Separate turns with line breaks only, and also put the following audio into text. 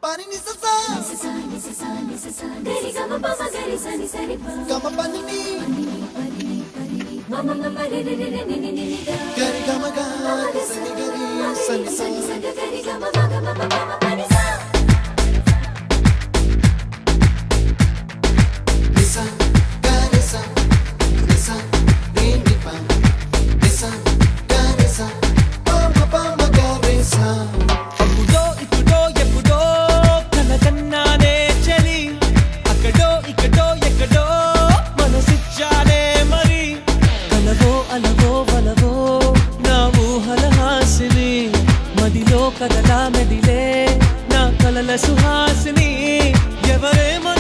pani ni sa sa gari ga ma pa ma gari sa ni sa ni pa ga ma pa ni ma ma ma ma re re re re ni ni ni da gari ga ma ga sa ni gari sa ni sa gari ga ma ma ga ma pa ma pa ni sa ni sa ga ni sa ni ni pa ni sa ga ni sa pa ma ga ni sa
అప్పుడో ఇప్పుడో ఎప్పుడో కలగన్నానే చలి అక్కడో ఇక్కడో ఎక్కడో మనసిచ్చానే మరి కలవో అలవో వలవో నా ఊహల హాసిని మదిలో కదలా మెదిలే నా కలల సుహాసిని ఎవరేమో